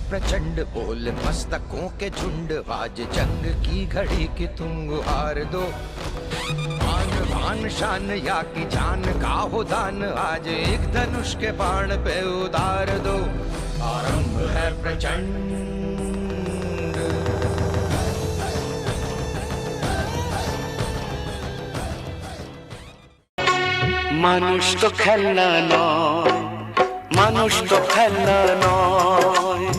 प्रचंड बोल मस्तकों के झुंड, आज जंग की घड़ी की तुम गुहार दो। आन बान शान या की जान का हो दान, आज एक धनुष के बाण पे उतार दो। आरंभ है प्रचंड। মানুষ তো খেলনা নয়, মানুষ তো খেলনা নয়।